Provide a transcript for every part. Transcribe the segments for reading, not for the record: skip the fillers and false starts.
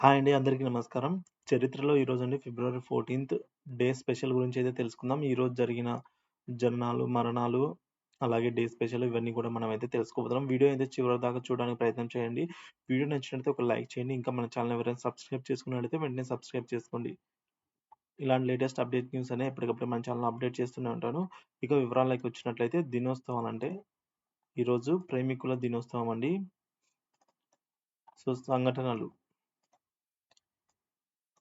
Hi అండి. అందరికీ నమస్కారం. చరిత్రలో ఈరోజండి ఫిబ్రవరి 14థ్ డే స్పెషల్ గురించైతే తెలుసుకుందాం. ఈరోజు జరిగిన జననాలు, మరణాలు, అలాగే డే స్పెషల్ ఇవన్నీ కూడా మనమైతే తెలుసుకోబోతున్నాం. వీడియో అయితే చివరి దాకా చూడడానికి ప్రయత్నం చేయండి. వీడియో నచ్చినట్లయితే ఒక లైక్ చేయండి. ఇంకా మన ఛానెల్ ఎవరైనా సబ్స్క్రైబ్ చేసుకున్నట్లయితే వెంటనే సబ్స్క్రైబ్ చేసుకోండి. ఇలాంటి లేటెస్ట్ అప్డేట్ న్యూస్ అనేవి ఎప్పటికప్పుడు మన ఛానెల్‌లో అప్డేట్ చేస్తూనే ఉంటాను. ఇక వివరాల్లోకి వచ్చినట్లయితే దినోత్సవాలంటే ఈరోజు ప్రేమికుల దినోత్సవం అండి. సంఘటనలు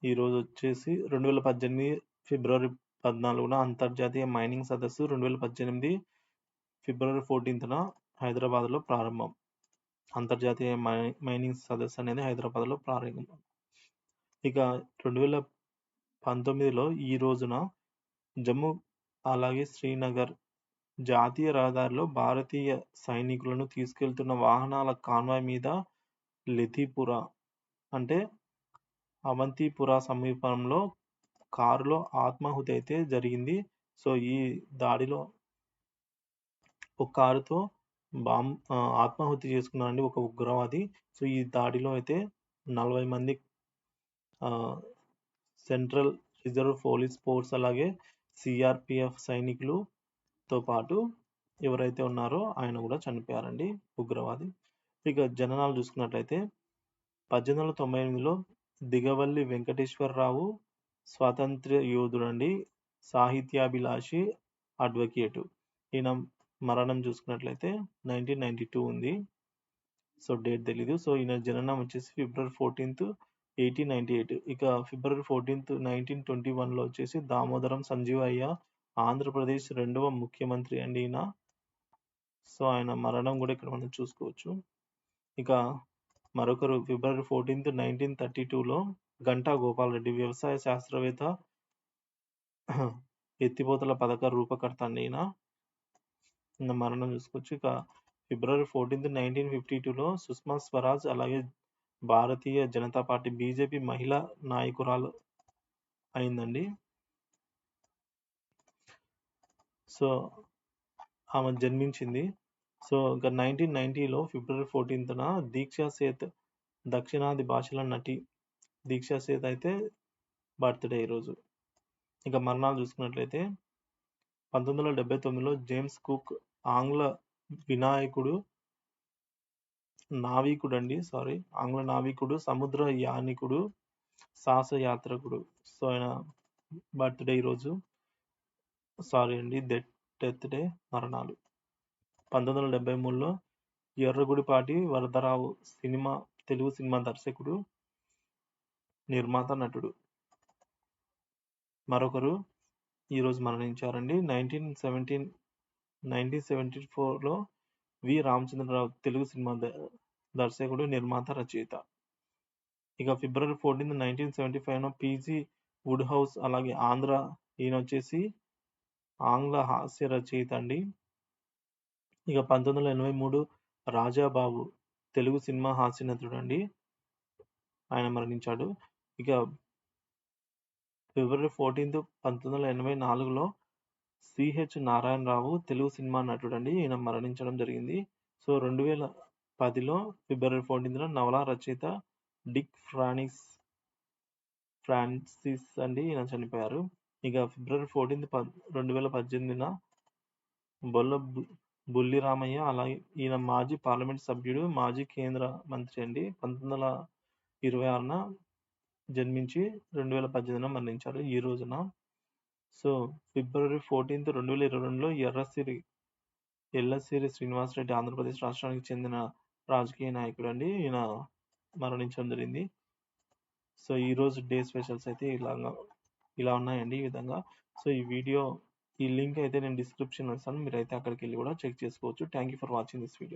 ఈరోజొచ్చేసి 2018 ఫిబ్రవరి 14న అంతర్జాతీయ మైనింగ్ సదస్సు 2018 ఫిబ్రవరి 14న హైదరాబాద్‌లో ప్రారంభం. అంతర్జాతీయ మైనింగ్ సదస్సు అనేది హైదరాబాద్‌లో ప్రారంభం. ఇక 2019లో ఈ రోజున జమ్మూ అలాగే శ్రీనగర్ జాతీయ రహదారిలో భారతీయ సైనికులను తీసుకెళ్తున్న వాహనాల కాన్వాయ్ మీద లెథిపురా అంటే అవంతిపురా సమీపంలో కారులో ఆత్మాహుతి అయితే జరిగింది. సో, ఈ దాడిలో ఒక కారుతో ఆత్మాహుతి చేసుకున్నాడండి ఒక ఉగ్రవాది. సో, ఈ దాడిలో అయితే 40 మంది సెంట్రల్ రిజర్వ్ పోలీస్ ఫోర్స్ అలాగే సీఆర్‌పీఎఫ్ సైనికులుతో పాటు ఎవరైతే ఉన్నారో ఆయన కూడా చనిపోయారండి ఉగ్రవాది. ఇక జననాలు చూసుకున్నట్లయితే 1898లో దిగవల్లి వెంకటేశ్వరరావు స్వాతంత్ర్య యోధుడండి. సాహిత్యాభిలాషి, అడ్వకేటు. ఈయన మరణం చూసుకున్నట్లయితే 1992 ఉంది. సో, డేట్ తెలీదు. సో, ఈయన జననం వచ్చేసి ఫిబ్రవరి 14థ్ 1898. ఇక ఫిబ్రవరి 14థ్ 1921లో వచ్చేసి దామోదరం సంజీవయ్య ఆంధ్రప్రదేశ్ 2వ ముఖ్యమంత్రి అండి ఈయన. సో, ఆయన మరణం కూడా ఇక్కడ మనం చూసుకోవచ్చు. ఇక మరొకరు ఫిబ్రవరి 14థ్ 1932లో గంటా గోపాలరెడ్డి వ్యవసాయ శాస్త్రవేత్త, ఎత్తిపోతల పథక రూపకర్త అండి ఈయన. మరణం చూసుకోవచ్చు. ఇక ఫిబ్రవరి 14థ్ 1952లో సుష్మా స్వరాజ్ అలాగే భారతీయ జనతా పార్టీ బీజేపీ మహిళా నాయకురాలు అయిందండి. సో, ఆమె జన్మించింది. సో, ఇక 1990లో ఫిబ్రవరి 14థ్‌న దీక్షా సేథ్ దక్షిణాది భాషల నటి దీక్షా సేథ్ అయితే బర్త్‌డే ఈరోజు. ఇక మరణాలు చూసుకున్నట్లయితే 1979లో జేమ్స్ కుక్ ఆంగ్ల నావికుడు, సముద్ర యానికుడు, సాహసయాత్రికుడు. సో, ఆయన బర్త్‌డే ఈరోజు. సారీ అండి. డెత్ డే మరణాలు. 1973లో ఎర్రగుడిపాటి వరదరావు తెలుగు సినిమా దర్శకుడు, నిర్మాత, నటుడు. మరొకరు ఈరోజు మరణించారండి. 1974లో వి. రామచంద్రరావు తెలుగు సినిమా దర్శకుడు, నిర్మాత, రచయిత. ఇక ఫిబ్రవరి 14th 1975లో పీజీ వుడ్హౌస్ అలాగే ఈయన వచ్చేసి ఆంగ్ల హాస్య రచయిత అండి. ఇక 1983 రాజాబాబు తెలుగు సినిమా హాస్య నటుడండి. ఆయన మరణించాడు. ఇక ఫిబ్రవరి 14th 1984లో సిహెచ్ నారాయణరావు తెలుగు సినిమా నటుడండి. ఈయన మరణించడం జరిగింది. సో, 2010లో ఫిబ్రవరి 14థ్‌న నవలా రచయిత డిక్ ఫ్రాన్సిస్ అండి ఈయన చనిపోయారు. ఇక ఫిబ్రవరి 14th 2018న బుల్లి రామయ్య అలాగే ఈయన మాజీ పార్లమెంట్ సభ్యుడు, మాజీ కేంద్ర మంత్రి అండి. 1926న జన్మించి 2018న మరణించారు ఈ రోజున. సో, ఫిబ్రవరి 14th 2022లో ఎల్లసిరి శ్రీనివాసరెడ్డి ఆంధ్రప్రదేశ్ రాష్ట్రానికి చెందిన రాజకీయ నాయకుడండి. ఈయన మరణించడం జరిగింది. సో, ఈరోజు డే స్పెషల్స్ అయితే ఇలా ఉన్నాయండి ఈ విధంగా. సో, ఈ లింక్ అయితే నేను డిస్క్రిప్షన్‌లో ఇస్తాను. మీరైతే అక్కడికెళ్ళి కూడా చెక్ చేసుకోవచ్చు. Thank you for watching this video.